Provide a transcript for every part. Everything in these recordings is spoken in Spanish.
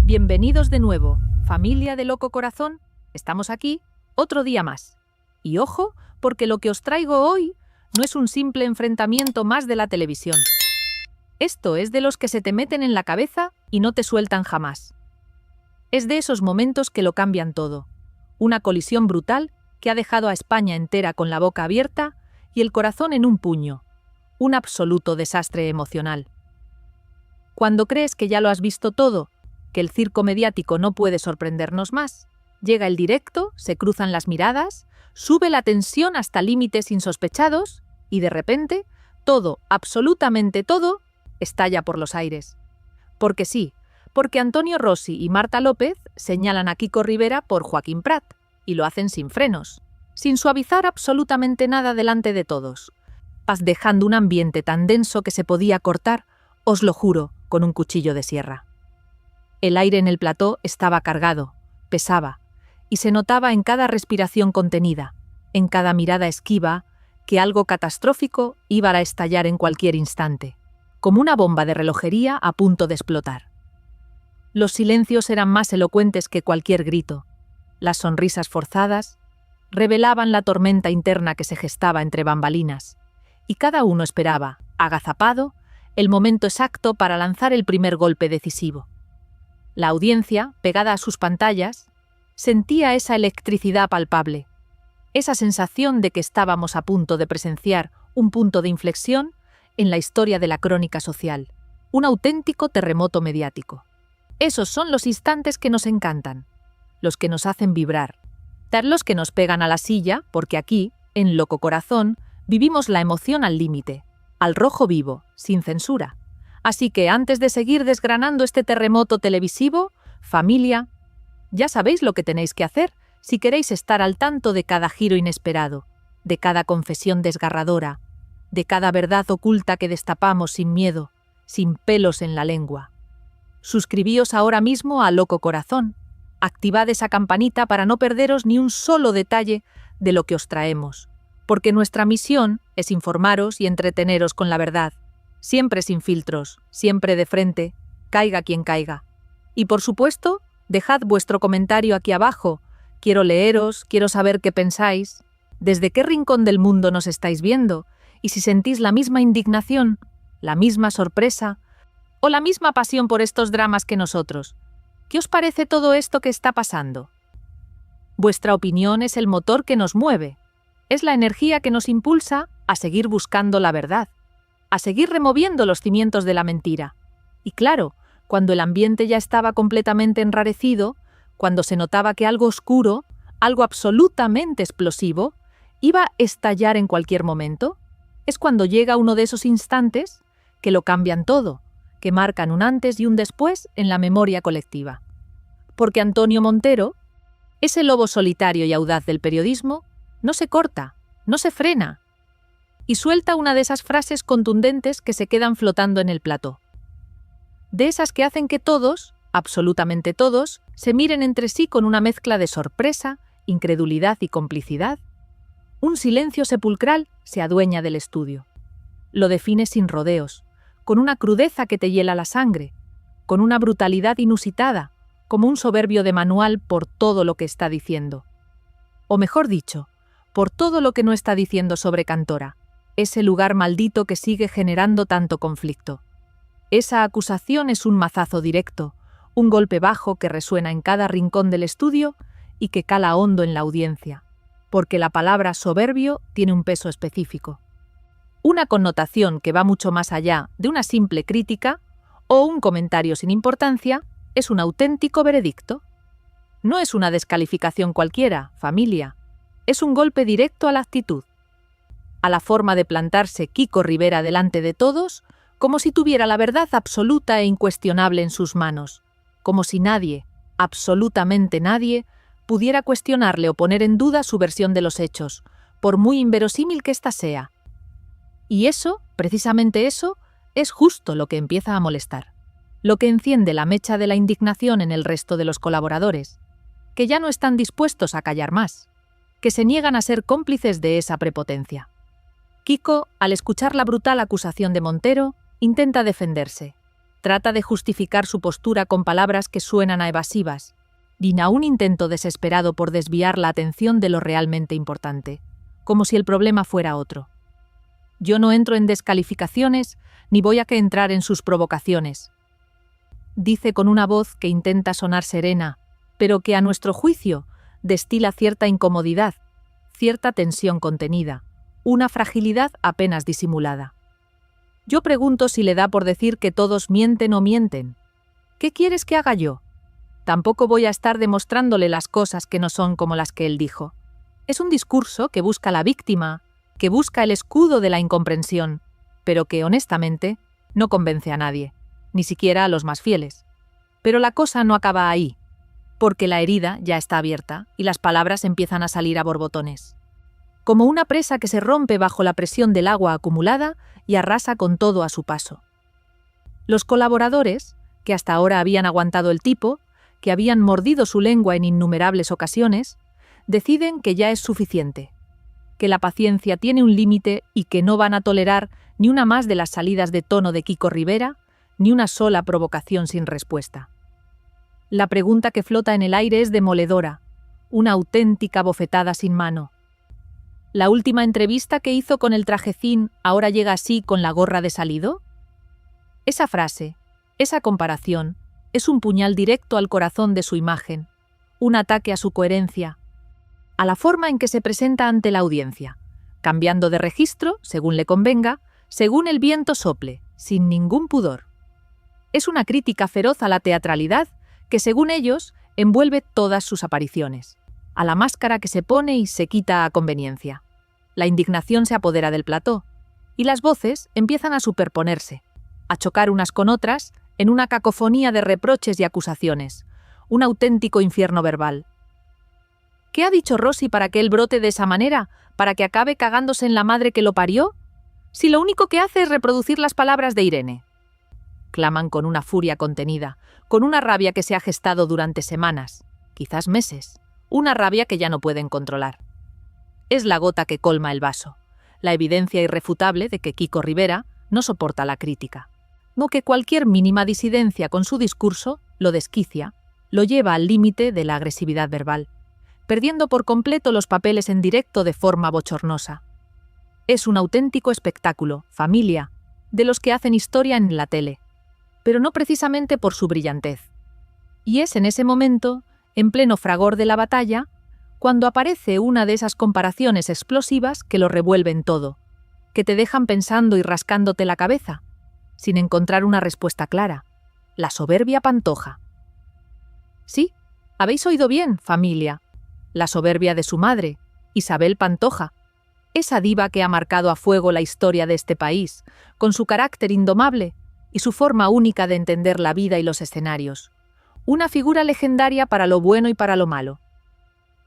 Bienvenidos de nuevo, familia de Loco Corazón. Estamos aquí, otro día más. Y ojo, porque lo que os traigo hoy no es un simple enfrentamiento más de la televisión. Esto es de los que se te meten en la cabeza y no te sueltan jamás. Es de esos momentos que lo cambian todo. Una colisión brutal que ha dejado a España entera con la boca abierta y el corazón en un puño. Un absoluto desastre emocional. Cuando crees que ya lo has visto todo, que el circo mediático no puede sorprendernos más, llega el directo, se cruzan las miradas, sube la tensión hasta límites insospechados y de repente, todo, absolutamente todo, estalla por los aires. Porque sí, porque Antonio Rossi y Marta López señalan a Kiko Rivera por Joaquín Prat, y lo hacen sin frenos, sin suavizar absolutamente nada delante de todos, dejando un ambiente tan denso que se podía cortar, os lo juro, con un cuchillo de sierra. El aire en el plató estaba cargado, pesaba, y se notaba en cada respiración contenida, en cada mirada esquiva, que algo catastrófico iba a estallar en cualquier instante, como una bomba de relojería a punto de explotar. Los silencios eran más elocuentes que cualquier grito. Las sonrisas forzadas revelaban la tormenta interna que se gestaba entre bambalinas, y cada uno esperaba, agazapado, el momento exacto para lanzar el primer golpe decisivo. La audiencia, pegada a sus pantallas, sentía esa electricidad palpable, esa sensación de que estábamos a punto de presenciar un punto de inflexión en la historia de la crónica social, un auténtico terremoto mediático. Esos son los instantes que nos encantan, los que nos hacen vibrar, los que nos pegan a la silla, porque aquí, en Loco Corazón, vivimos la emoción al límite, al rojo vivo, sin censura. Así que antes de seguir desgranando este terremoto televisivo, familia, ya sabéis lo que tenéis que hacer si queréis estar al tanto de cada giro inesperado, de cada confesión desgarradora, de cada verdad oculta que destapamos sin miedo, sin pelos en la lengua. Suscribíos ahora mismo a Loco Corazón. Activad esa campanita para no perderos ni un solo detalle de lo que os traemos, porque nuestra misión es informaros y entreteneros con la verdad, siempre sin filtros, siempre de frente, caiga quien caiga. Y por supuesto, dejad vuestro comentario aquí abajo. Quiero leeros, quiero saber qué pensáis, desde qué rincón del mundo nos estáis viendo, y si sentís la misma indignación, la misma sorpresa, o la misma pasión por estos dramas que nosotros. ¿Qué os parece todo esto que está pasando? Vuestra opinión es el motor que nos mueve, es la energía que nos impulsa a seguir buscando la verdad, a seguir removiendo los cimientos de la mentira. Y claro, cuando el ambiente ya estaba completamente enrarecido, cuando se notaba que algo oscuro, algo absolutamente explosivo, iba a estallar en cualquier momento, es cuando llega uno de esos instantes que lo cambian todo, que marcan un antes y un después en la memoria colectiva. Porque Antonio Montero, ese lobo solitario y audaz del periodismo, no se corta, no se frena, y suelta una de esas frases contundentes que se quedan flotando en el plató. De esas que hacen que todos, absolutamente todos, se miren entre sí con una mezcla de sorpresa, incredulidad y complicidad. Un silencio sepulcral se adueña del estudio. Lo define sin rodeos, con una crudeza que te hiela la sangre, con una brutalidad inusitada, como un soberbio de manual por todo lo que está diciendo. O mejor dicho, por todo lo que no está diciendo sobre Cantora, ese lugar maldito que sigue generando tanto conflicto. Esa acusación es un mazazo directo, un golpe bajo que resuena en cada rincón del estudio y que cala hondo en la audiencia, porque la palabra soberbio tiene un peso específico. Una connotación que va mucho más allá de una simple crítica o un comentario sin importancia, es un auténtico veredicto. No es una descalificación cualquiera, familia, es un golpe directo a la actitud, a la forma de plantarse Kiko Rivera delante de todos, como si tuviera la verdad absoluta e incuestionable en sus manos, como si nadie, absolutamente nadie, pudiera cuestionarle o poner en duda su versión de los hechos, por muy inverosímil que ésta sea. Y eso, precisamente eso, es justo lo que empieza a molestar, lo que enciende la mecha de la indignación en el resto de los colaboradores, que ya no están dispuestos a callar más, que se niegan a ser cómplices de esa prepotencia. Kiko, al escuchar la brutal acusación de Montero, intenta defenderse, Trata de justificar su postura con palabras que suenan a evasivas, ni a un intento desesperado por desviar la atención de lo realmente importante, como si el problema fuera otro. Yo no entro en descalificaciones ni voy a entrar en sus provocaciones. Dice con una voz que intenta sonar serena, pero que a nuestro juicio destila cierta incomodidad, cierta tensión contenida, una fragilidad apenas disimulada. Yo pregunto si le da por decir que todos mienten o mienten. ¿Qué quieres que haga yo? Tampoco voy a estar demostrándole las cosas que no son como las que él dijo. Es un discurso que busca la víctima, que busca el escudo de la incomprensión, pero que, honestamente, no convence a nadie, ni siquiera a los más fieles. Pero la cosa no acaba ahí, porque la herida ya está abierta y las palabras empiezan a salir a borbotones. Como una presa que se rompe bajo la presión del agua acumulada y arrasa con todo a su paso. Los colaboradores, que hasta ahora habían aguantado el tipo, que habían mordido su lengua en innumerables ocasiones, deciden que ya es suficiente, que la paciencia tiene un límite y que no van a tolerar ni una más de las salidas de tono de Kiko Rivera, ni una sola provocación sin respuesta. La pregunta que flota en el aire es demoledora, una auténtica bofetada sin mano. ¿La última entrevista que hizo con el trajecín ahora llega así con la gorra de salido? Esa frase, esa comparación, es un puñal directo al corazón de su imagen, un ataque a su coherencia, a la forma en que se presenta ante la audiencia, cambiando de registro, según le convenga, según el viento sople, sin ningún pudor. Es una crítica feroz a la teatralidad que, según ellos, envuelve todas sus apariciones, a la máscara que se pone y se quita a conveniencia. La indignación se apodera del plató, y las voces empiezan a superponerse, a chocar unas con otras en una cacofonía de reproches y acusaciones, un auténtico infierno verbal. ¿Qué ha dicho Rossi para que él brote de esa manera, para que acabe cagándose en la madre que lo parió? Si lo único que hace es reproducir las palabras de Irene. Claman con una furia contenida, con una rabia que se ha gestado durante semanas, quizás meses, una rabia que ya no pueden controlar. Es la gota que colma el vaso, la evidencia irrefutable de que Kiko Rivera no soporta la crítica, no que cualquier mínima disidencia con su discurso lo desquicia, lo lleva al límite de la agresividad verbal, perdiendo por completo los papeles en directo de forma bochornosa. Es un auténtico espectáculo, familia, de los que hacen historia en la tele, pero no precisamente por su brillantez. Y es en ese momento, en pleno fragor de la batalla, cuando aparece una de esas comparaciones explosivas que lo revuelven todo, que te dejan pensando y rascándote la cabeza, sin encontrar una respuesta clara. La soberbia Pantoja. Sí, habéis oído bien, familia. La soberbia de su madre, Isabel Pantoja, esa diva que ha marcado a fuego la historia de este país, con su carácter indomable y su forma única de entender la vida y los escenarios. Una figura legendaria para lo bueno y para lo malo.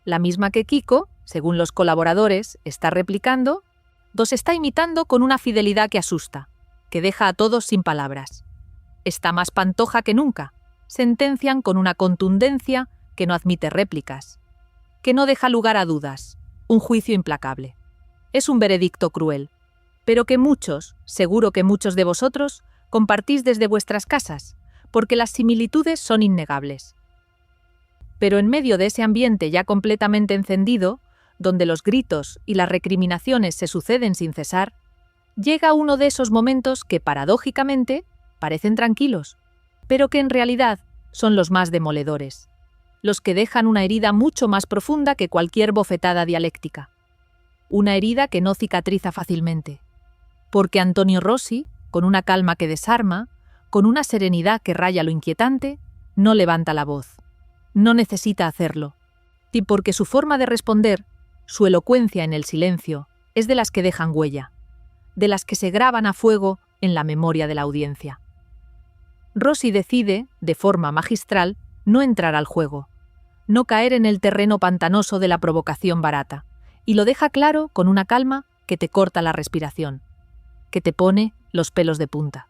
La misma que Kiko, según los colaboradores, está replicando, los está imitando con una fidelidad que asusta, que deja a todos sin palabras. Está más Pantoja que nunca, sentencian con una contundencia que no admite réplicas, que no deja lugar a dudas, un juicio implacable. Es un veredicto cruel, pero que muchos, seguro que muchos de vosotros, compartís desde vuestras casas, porque las similitudes son innegables. Pero en medio de ese ambiente ya completamente encendido, donde los gritos y las recriminaciones se suceden sin cesar, llega uno de esos momentos que, paradójicamente, parecen tranquilos, pero que en realidad son los más demoledores, los que dejan una herida mucho más profunda que cualquier bofetada dialéctica. Una herida que no cicatriza fácilmente, porque Antonio Rossi, con una calma que desarma, con una serenidad que raya lo inquietante, no levanta la voz. No necesita hacerlo, y porque su forma de responder, su elocuencia en el silencio, es de las que dejan huella, de las que se graban a fuego en la memoria de la audiencia. Rossi decide, de forma magistral, no entrar al juego, no caer en el terreno pantanoso de la provocación barata, y lo deja claro con una calma que te corta la respiración, que te pone los pelos de punta.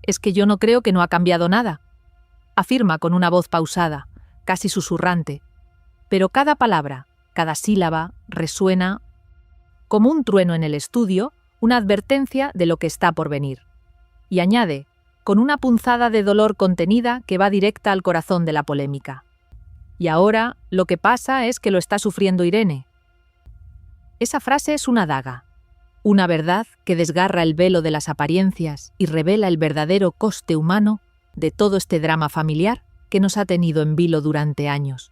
Es que yo no creo que no ha cambiado nada, afirma con una voz pausada, casi susurrante, pero cada palabra, cada sílaba, resuena como un trueno en el estudio, una advertencia de lo que está por venir. Y añade, con una punzada de dolor contenida que va directa al corazón de la polémica. Y ahora lo que pasa es que lo está sufriendo Irene. Esa frase es una daga, una verdad que desgarra el velo de las apariencias y revela el verdadero coste humano de todo este drama familiar que nos ha tenido en vilo durante años.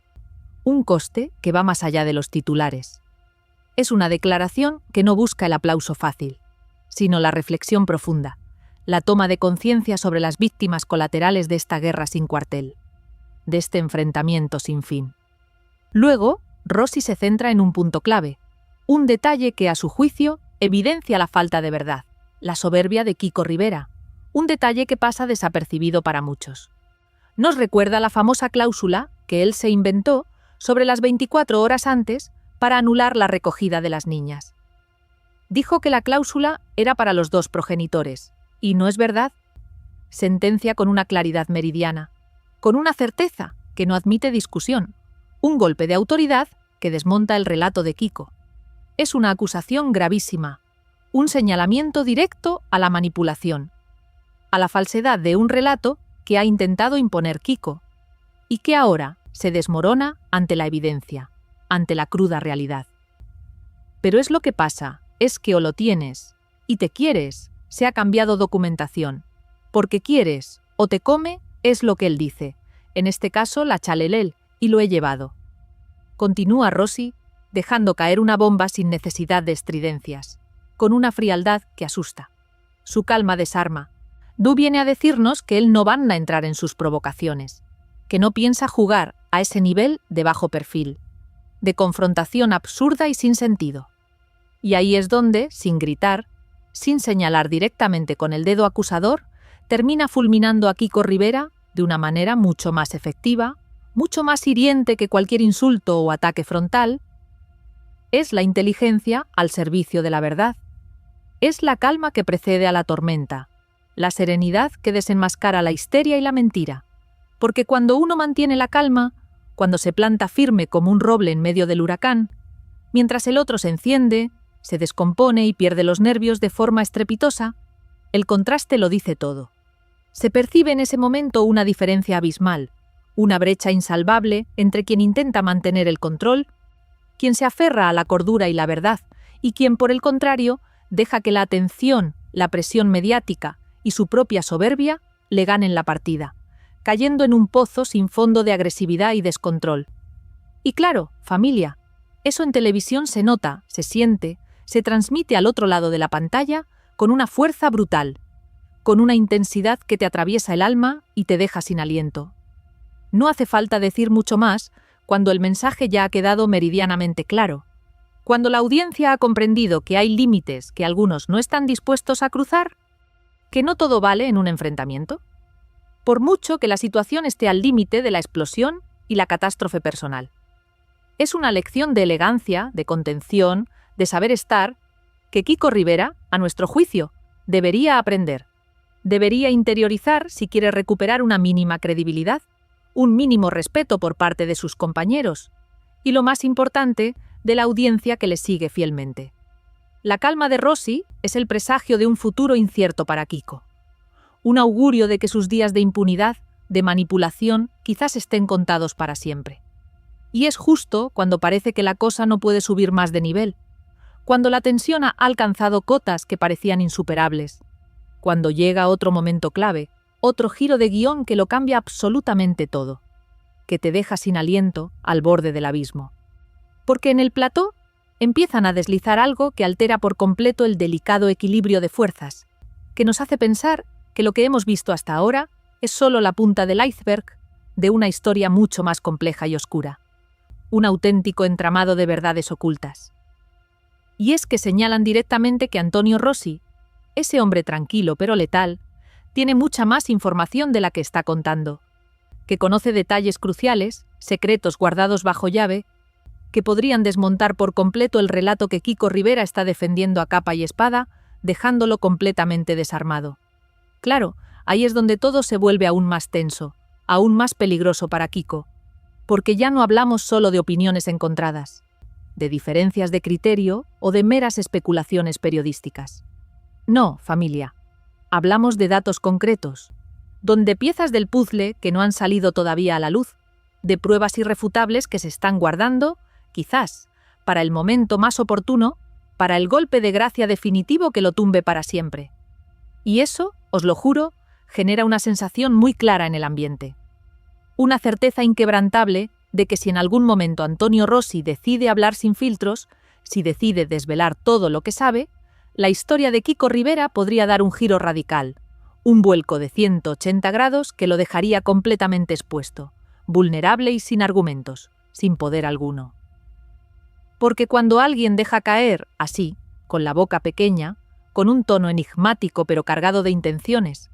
Un coste que va más allá de los titulares. Es una declaración que no busca el aplauso fácil, sino la reflexión profunda, la toma de conciencia sobre las víctimas colaterales de esta guerra sin cuartel, de este enfrentamiento sin fin. Luego, Rosy se centra en un punto clave, un detalle que, a su juicio, evidencia la falta de verdad, la soberbia de Kiko Rivera, un detalle que pasa desapercibido para muchos. Nos recuerda la famosa cláusula que él se inventó sobre las 24 horas antes para anular la recogida de las niñas. Dijo que la cláusula era para los dos progenitores, y no es verdad. Sentencia con una claridad meridiana, con una certeza que no admite discusión, un golpe de autoridad que desmonta el relato de Kiko. Es una acusación gravísima, un señalamiento directo a la manipulación, a la falsedad de un relato que ha intentado imponer Kiko, y que ahora se desmorona ante la evidencia, ante la cruda realidad. Pero es lo que pasa, es que o lo tienes y te quieres, se ha cambiado documentación, porque quieres o te come, es lo que él dice, en este caso la Chalelel, y lo he llevado. Continúa Rosy, dejando caer una bomba sin necesidad de estridencias, con una frialdad que asusta. Su calma desarma. Du viene a decirnos que él no va a entrar en sus provocaciones, que no piensa jugar a ese nivel de bajo perfil, de confrontación absurda y sin sentido. Y ahí es donde, sin gritar, sin señalar directamente con el dedo acusador, termina fulminando a Kiko Rivera de una manera mucho más efectiva, mucho más hiriente que cualquier insulto o ataque frontal. Es la inteligencia al servicio de la verdad. Es la calma que precede a la tormenta, la serenidad que desenmascara la histeria y la mentira. Porque cuando uno mantiene la calma, cuando se planta firme como un roble en medio del huracán, mientras el otro se enciende, se descompone y pierde los nervios de forma estrepitosa, el contraste lo dice todo. Se percibe en ese momento una diferencia abismal, una brecha insalvable entre quien intenta mantener el control, quien se aferra a la cordura y la verdad, y quien, por el contrario, deja que la atención, la presión mediática y su propia soberbia le ganen la partida, cayendo en un pozo sin fondo de agresividad y descontrol. Y claro, familia, eso en televisión se nota, se siente, se transmite al otro lado de la pantalla con una fuerza brutal, con una intensidad que te atraviesa el alma y te deja sin aliento. No hace falta decir mucho más cuando el mensaje ya ha quedado meridianamente claro, cuando la audiencia ha comprendido que hay límites que algunos no están dispuestos a cruzar, que no todo vale en un enfrentamiento, por mucho que la situación esté al límite de la explosión y la catástrofe personal. Es una lección de elegancia, de contención, de saber estar, que Kiko Rivera, a nuestro juicio, debería aprender. Debería interiorizar si quiere recuperar una mínima credibilidad, un mínimo respeto por parte de sus compañeros y, lo más importante, de la audiencia que le sigue fielmente. La calma de Rosy es el presagio de un futuro incierto para Kiko. Un augurio de que sus días de impunidad, de manipulación, quizás estén contados para siempre. Y es justo cuando parece que la cosa no puede subir más de nivel, cuando la tensión ha alcanzado cotas que parecían insuperables, cuando llega otro momento clave, otro giro de guión que lo cambia absolutamente todo, que te deja sin aliento al borde del abismo. Porque en el plató empiezan a deslizar algo que altera por completo el delicado equilibrio de fuerzas, que nos hace pensar que lo que hemos visto hasta ahora es solo la punta del iceberg de una historia mucho más compleja y oscura, un auténtico entramado de verdades ocultas. Y es que señalan directamente que Antonio Rossi, ese hombre tranquilo pero letal, tiene mucha más información de la que está contando, que conoce detalles cruciales, secretos guardados bajo llave, que podrían desmontar por completo el relato que Kiko Rivera está defendiendo a capa y espada, dejándolo completamente desarmado. Claro, ahí es donde todo se vuelve aún más tenso, aún más peligroso para Kiko, porque ya no hablamos solo de opiniones encontradas, de diferencias de criterio o de meras especulaciones periodísticas. No, familia. Hablamos de datos concretos, donde piezas del puzzle que no han salido todavía a la luz, de pruebas irrefutables que se están guardando, quizás, para el momento más oportuno, para el golpe de gracia definitivo que lo tumbe para siempre. Y eso, os lo juro, genera una sensación muy clara en el ambiente. Una certeza inquebrantable de que si en algún momento Antonio Rossi decide hablar sin filtros, si decide desvelar todo lo que sabe, la historia de Kiko Rivera podría dar un giro radical, un vuelco de 180 grados que lo dejaría completamente expuesto, vulnerable y sin argumentos, sin poder alguno. Porque cuando alguien deja caer, así, con la boca pequeña, con un tono enigmático pero cargado de intenciones,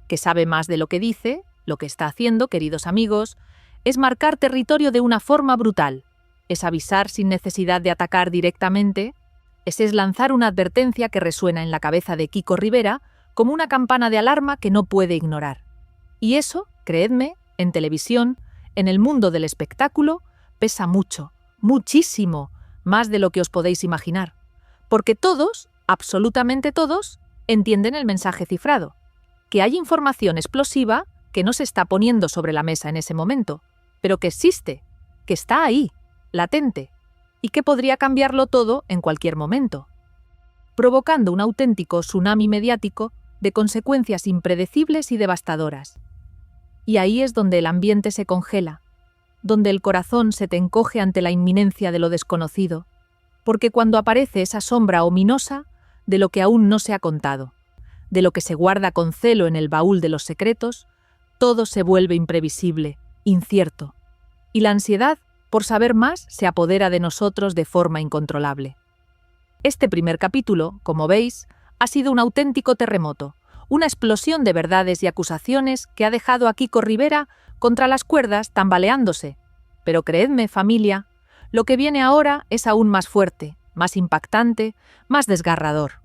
que sabe más de lo que dice, lo que está haciendo, queridos amigos, es marcar territorio de una forma brutal, es avisar sin necesidad de atacar directamente, es lanzar una advertencia que resuena en la cabeza de Kiko Rivera como una campana de alarma que no puede ignorar. Y eso, creedme, en televisión, en el mundo del espectáculo, pesa mucho, muchísimo, más de lo que os podéis imaginar, porque todos, absolutamente todos, entienden el mensaje cifrado, que hay información explosiva que no se está poniendo sobre la mesa en ese momento, pero que existe, que está ahí, latente, y que podría cambiarlo todo en cualquier momento, provocando un auténtico tsunami mediático de consecuencias impredecibles y devastadoras. Y ahí es donde el ambiente se congela, donde el corazón se te encoge ante la inminencia de lo desconocido, porque cuando aparece esa sombra ominosa de lo que aún no se ha contado, de lo que se guarda con celo en el baúl de los secretos, todo se vuelve imprevisible, incierto, y la ansiedad por saber más se apodera de nosotros de forma incontrolable. Este primer capítulo, como veis, ha sido un auténtico terremoto, una explosión de verdades y acusaciones que ha dejado a Kiko Rivera contra las cuerdas tambaleándose. Pero creedme, familia, lo que viene ahora es aún más fuerte, más impactante, más desgarrador.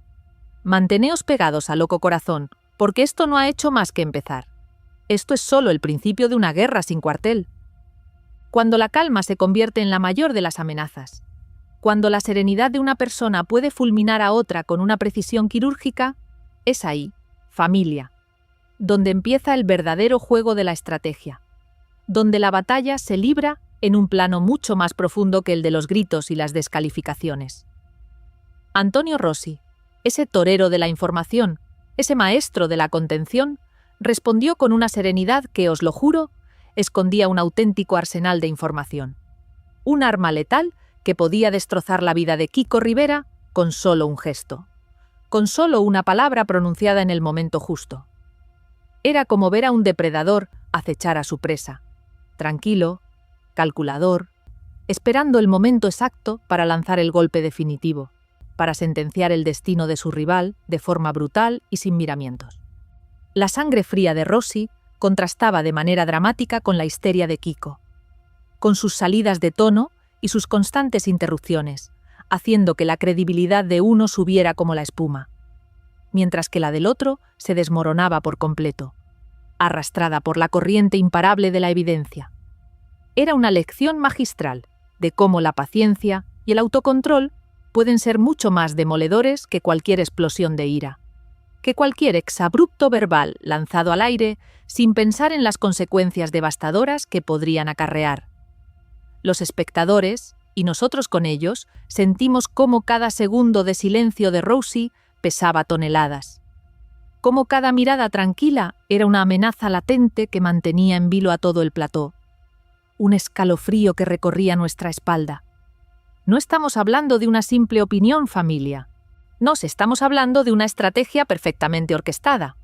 Manteneos pegados a Loco Corazón, porque esto no ha hecho más que empezar. Esto es solo el principio de una guerra sin cuartel. Cuando la calma se convierte en la mayor de las amenazas, cuando la serenidad de una persona puede fulminar a otra con una precisión quirúrgica, es ahí, familia, donde empieza el verdadero juego de la estrategia, donde la batalla se libra en un plano mucho más profundo que el de los gritos y las descalificaciones. Antonio Rossi, ese torero de la información, ese maestro de la contención, respondió con una serenidad que, os lo juro, escondía un auténtico arsenal de información. Un arma letal que podía destrozar la vida de Kiko Rivera con solo un gesto, con solo una palabra pronunciada en el momento justo. Era como ver a un depredador acechar a su presa, tranquilo, calculador, esperando el momento exacto para lanzar el golpe definitivo, para sentenciar el destino de su rival de forma brutal y sin miramientos. La sangre fría de Rossi contrastaba de manera dramática con la histeria de Kiko, con sus salidas de tono y sus constantes interrupciones, haciendo que la credibilidad de uno subiera como la espuma, mientras que la del otro se desmoronaba por completo, arrastrada por la corriente imparable de la evidencia. Era una lección magistral de cómo la paciencia y el autocontrol pueden ser mucho más demoledores que cualquier explosión de ira, que cualquier exabrupto verbal lanzado al aire sin pensar en las consecuencias devastadoras que podrían acarrear. Los espectadores, y nosotros con ellos, sentimos cómo cada segundo de silencio de Rossi pesaba toneladas, cómo cada mirada tranquila era una amenaza latente que mantenía en vilo a todo el plató, un escalofrío que recorría nuestra espalda. No estamos hablando de una simple opinión, familia. Nos estamos hablando de una estrategia perfectamente orquestada,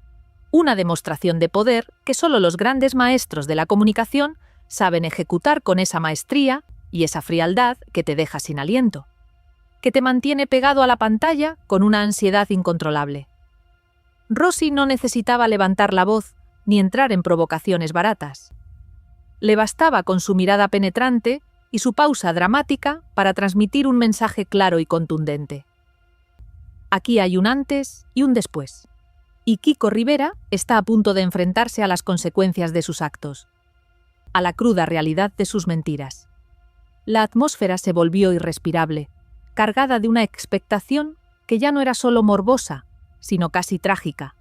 una demostración de poder que solo los grandes maestros de la comunicación saben ejecutar con esa maestría y esa frialdad que te deja sin aliento, que te mantiene pegado a la pantalla con una ansiedad incontrolable. Rossi no necesitaba levantar la voz ni entrar en provocaciones baratas. Le bastaba con su mirada penetrante y su pausa dramática para transmitir un mensaje claro y contundente. Aquí hay un antes y un después, y Kiko Rivera está a punto de enfrentarse a las consecuencias de sus actos, a la cruda realidad de sus mentiras. La atmósfera se volvió irrespirable, cargada de una expectación que ya no era solo morbosa, sino casi trágica.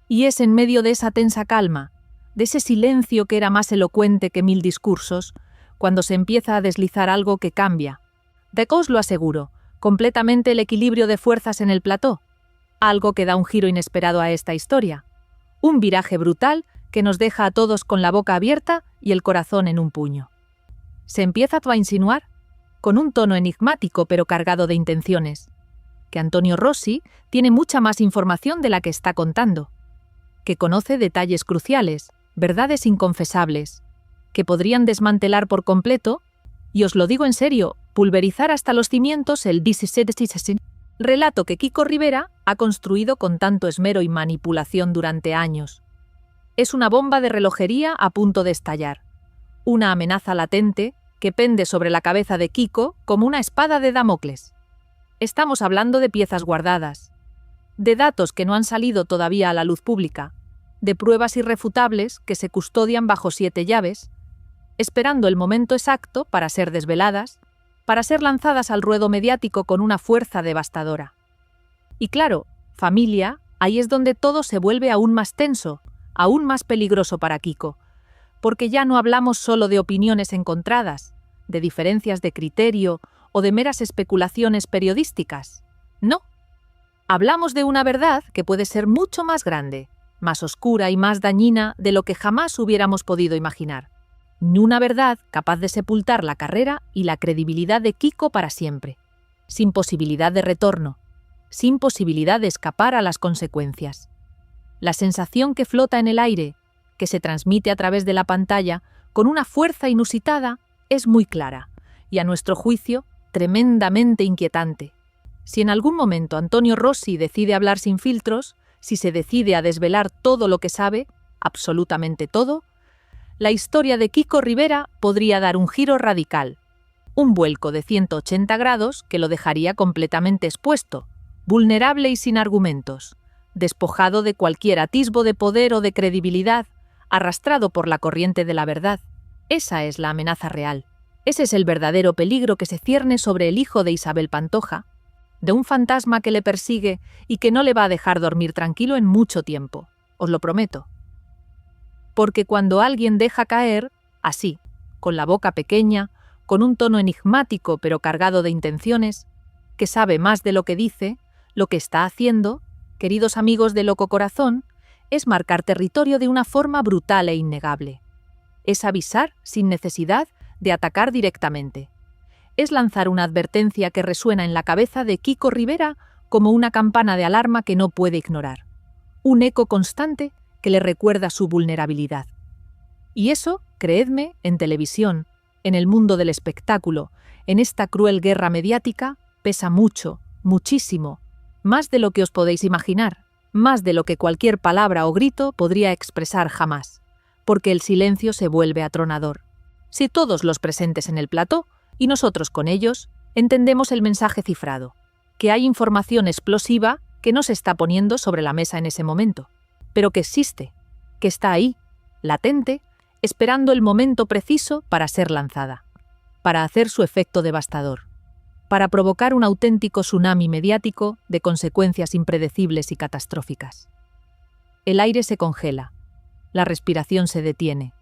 Y es en medio de esa tensa calma, de ese silencio que era más elocuente que 1000 discursos, cuando se empieza a deslizar algo que cambia. De que os lo aseguro, completamente el equilibrio de fuerzas en el plató. Algo que da un giro inesperado a esta historia. Un viraje brutal que nos deja a todos con la boca abierta y el corazón en un puño. Se empieza a insinuar, con un tono enigmático pero cargado de intenciones, que Antonio Rossi tiene mucha más información de la que está contando, que conoce detalles cruciales, verdades inconfesables, que podrían desmantelar por completo, y os lo digo en serio, pulverizar hasta los cimientos el relato que Kiko Rivera ha construido con tanto esmero y manipulación durante años. Es una bomba de relojería a punto de estallar, una amenaza latente que pende sobre la cabeza de Kiko como una espada de Damocles. Estamos hablando de piezas guardadas, de datos que no han salido todavía a la luz pública, de pruebas irrefutables que se custodian bajo 7 llaves, esperando el momento exacto para ser desveladas, para ser lanzadas al ruedo mediático con una fuerza devastadora. Y claro, familia, ahí es donde todo se vuelve aún más tenso, aún más peligroso para Kiko, porque ya no hablamos solo de opiniones encontradas, de diferencias de criterio o de meras especulaciones periodísticas. No. Hablamos de una verdad que puede ser mucho más grande, más oscura y más dañina de lo que jamás hubiéramos podido imaginar. Una verdad capaz de sepultar la carrera y la credibilidad de Kiko para siempre, sin posibilidad de retorno, sin posibilidad de escapar a las consecuencias. La sensación que flota en el aire, que se transmite a través de la pantalla con una fuerza inusitada, es muy clara y, a nuestro juicio, tremendamente inquietante. Si en algún momento Antonio Rossi decide hablar sin filtros, si se decide a desvelar todo lo que sabe, absolutamente todo, la historia de Kiko Rivera podría dar un giro radical, un vuelco de 180 grados que lo dejaría completamente expuesto, vulnerable y sin argumentos, despojado de cualquier atisbo de poder o de credibilidad, arrastrado por la corriente de la verdad. Esa es la amenaza real. Ese es el verdadero peligro que se cierne sobre el hijo de Isabel Pantoja, de un fantasma que le persigue y que no le va a dejar dormir tranquilo en mucho tiempo, os lo prometo. Porque cuando alguien deja caer, así, con la boca pequeña, con un tono enigmático pero cargado de intenciones, que sabe más de lo que dice, lo que está haciendo, queridos amigos de Loco Corazón, es marcar territorio de una forma brutal e innegable. Es avisar sin necesidad de atacar directamente. Es lanzar una advertencia que resuena en la cabeza de Kiko Rivera como una campana de alarma que no puede ignorar. Un eco constante que le recuerda su vulnerabilidad. Y eso, creedme, en televisión, en el mundo del espectáculo, en esta cruel guerra mediática, pesa mucho, muchísimo, más de lo que os podéis imaginar, más de lo que cualquier palabra o grito podría expresar jamás, porque el silencio se vuelve atronador. Si todos los presentes en el plató, y nosotros con ellos, entendemos el mensaje cifrado, que hay información explosiva que no se está poniendo sobre la mesa en ese momento, pero que existe, que está ahí, latente, esperando el momento preciso para ser lanzada, para hacer su efecto devastador, para provocar un auténtico tsunami mediático de consecuencias impredecibles y catastróficas. El aire se congela, la respiración se detiene,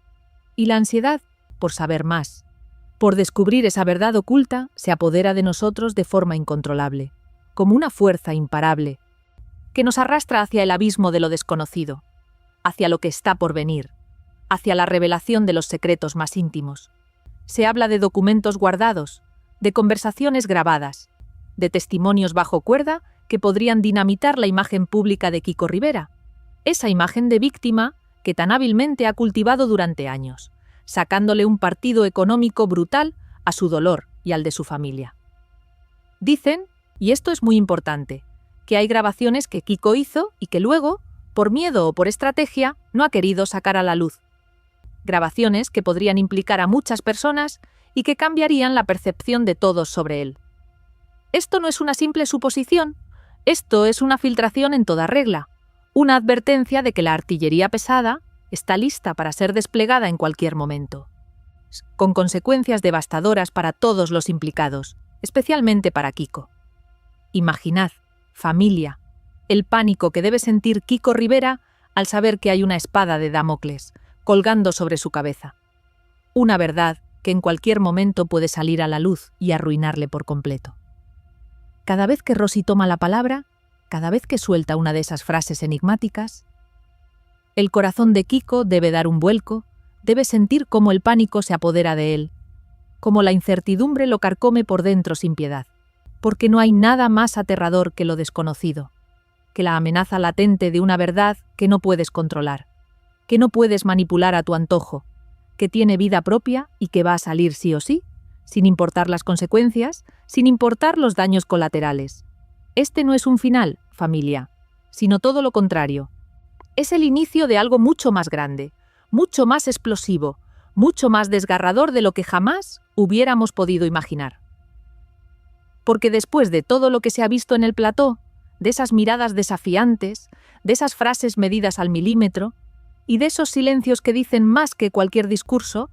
y la ansiedad por saber más, por descubrir esa verdad oculta, se apodera de nosotros de forma incontrolable, como una fuerza imparable, que nos arrastra hacia el abismo de lo desconocido, hacia lo que está por venir, hacia la revelación de los secretos más íntimos. Se habla de documentos guardados, de conversaciones grabadas, de testimonios bajo cuerda que podrían dinamitar la imagen pública de Kiko Rivera, esa imagen de víctima que tan hábilmente ha cultivado durante años, sacándole un partido económico brutal a su dolor y al de su familia. Dicen, y esto es muy importante, que hay grabaciones que Kiko hizo y que luego, por miedo o por estrategia, no ha querido sacar a la luz. Grabaciones que podrían implicar a muchas personas y que cambiarían la percepción de todos sobre él. Esto no es una simple suposición, esto es una filtración en toda regla, una advertencia de que la artillería pesada está lista para ser desplegada en cualquier momento, con consecuencias devastadoras para todos los implicados, especialmente para Kiko. Imaginad, familia, el pánico que debe sentir Kiko Rivera al saber que hay una espada de Damocles, colgando sobre su cabeza. Una verdad que en cualquier momento puede salir a la luz y arruinarle por completo. Cada vez que Rosie toma la palabra, cada vez que suelta una de esas frases enigmáticas, el corazón de Kiko debe dar un vuelco, debe sentir cómo el pánico se apodera de él, cómo la incertidumbre lo carcome por dentro sin piedad, porque no hay nada más aterrador que lo desconocido, que la amenaza latente de una verdad que no puedes controlar, que no puedes manipular a tu antojo, que tiene vida propia y que va a salir sí o sí, sin importar las consecuencias, sin importar los daños colaterales. Este no es un final, familia, sino todo lo contrario. Es el inicio de algo mucho más grande, mucho más explosivo, mucho más desgarrador de lo que jamás hubiéramos podido imaginar. Porque después de todo lo que se ha visto en el plató, de esas miradas desafiantes, de esas frases medidas al milímetro, y de esos silencios que dicen más que cualquier discurso,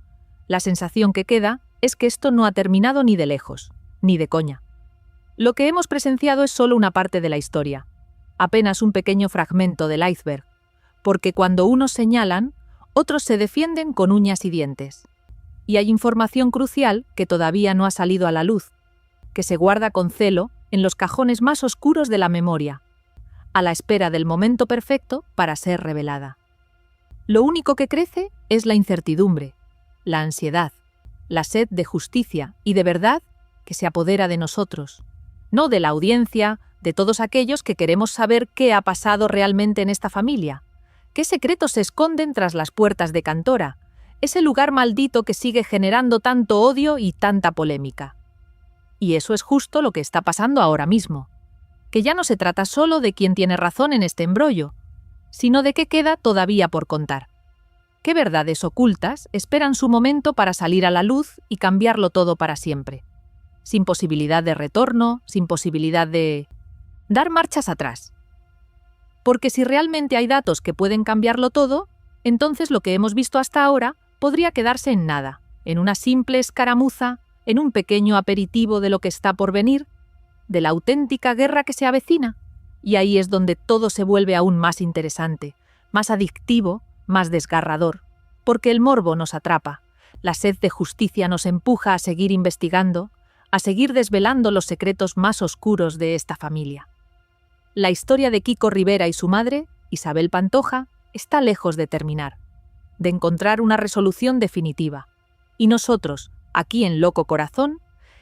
la sensación que queda es que esto no ha terminado ni de lejos, ni de coña. Lo que hemos presenciado es solo una parte de la historia, apenas un pequeño fragmento del iceberg, porque cuando unos señalan, otros se defienden con uñas y dientes. Y hay información crucial que todavía no ha salido a la luz, que se guarda con celo en los cajones más oscuros de la memoria, a la espera del momento perfecto para ser revelada. Lo único que crece es la incertidumbre, la ansiedad, la sed de justicia y de verdad que se apodera de nosotros, no de la audiencia, de todos aquellos que queremos saber qué ha pasado realmente en esta familia, qué secretos se esconden tras las puertas de Cantora, ese lugar maldito que sigue generando tanto odio y tanta polémica. Y eso es justo lo que está pasando ahora mismo, que ya no se trata solo de quién tiene razón en este embrollo, sino de qué queda todavía por contar. ¿Qué verdades ocultas esperan su momento para salir a la luz y cambiarlo todo para siempre? Sin posibilidad de retorno, sin posibilidad de dar marchas atrás. Porque si realmente hay datos que pueden cambiarlo todo, entonces lo que hemos visto hasta ahora podría quedarse en nada, en una simple escaramuza, en un pequeño aperitivo de lo que está por venir, de la auténtica guerra que se avecina. Y ahí es donde todo se vuelve aún más interesante, más adictivo, más desgarrador, porque el morbo nos atrapa, la sed de justicia nos empuja a seguir investigando, a seguir desvelando los secretos más oscuros de esta familia. La historia de Kiko Rivera y su madre, Isabel Pantoja, está lejos de terminar, de encontrar una resolución definitiva. Y nosotros, aquí en Loco Corazón,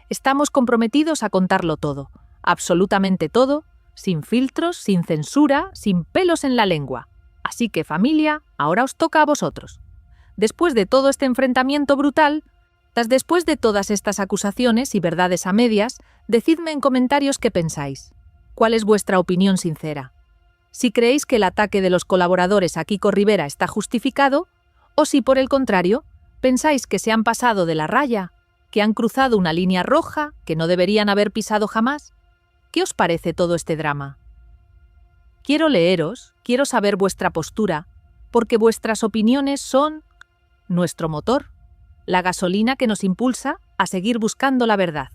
estamos comprometidos a contarlo todo, absolutamente todo, sin filtros, sin censura, sin pelos en la lengua. Así que, familia, ahora os toca a vosotros. Después de todo este enfrentamiento brutal, después de todas estas acusaciones y verdades a medias, decidme en comentarios qué pensáis. ¿Cuál es vuestra opinión sincera? Si creéis que el ataque de los colaboradores a Kiko Rivera está justificado, o si, por el contrario, pensáis que se han pasado de la raya, que han cruzado una línea roja que no deberían haber pisado jamás. ¿Qué os parece todo este drama? Quiero leeros, quiero saber vuestra postura, porque vuestras opiniones son nuestro motor, la gasolina que nos impulsa a seguir buscando la verdad,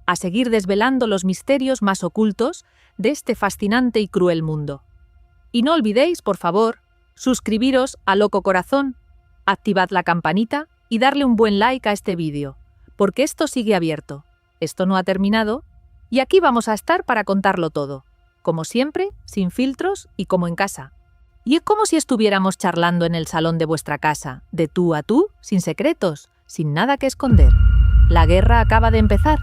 a seguir desvelando los misterios más ocultos de este fascinante y cruel mundo. Y no olvidéis, por favor, suscribiros a Loco Corazón, activad la campanita y darle un buen like a este vídeo, porque esto sigue abierto, esto no ha terminado, y aquí vamos a estar para contarlo todo, como siempre, sin filtros y como en casa. Y es como si estuviéramos charlando en el salón de vuestra casa, de tú a tú, sin secretos, sin nada que esconder. La guerra acaba de empezar.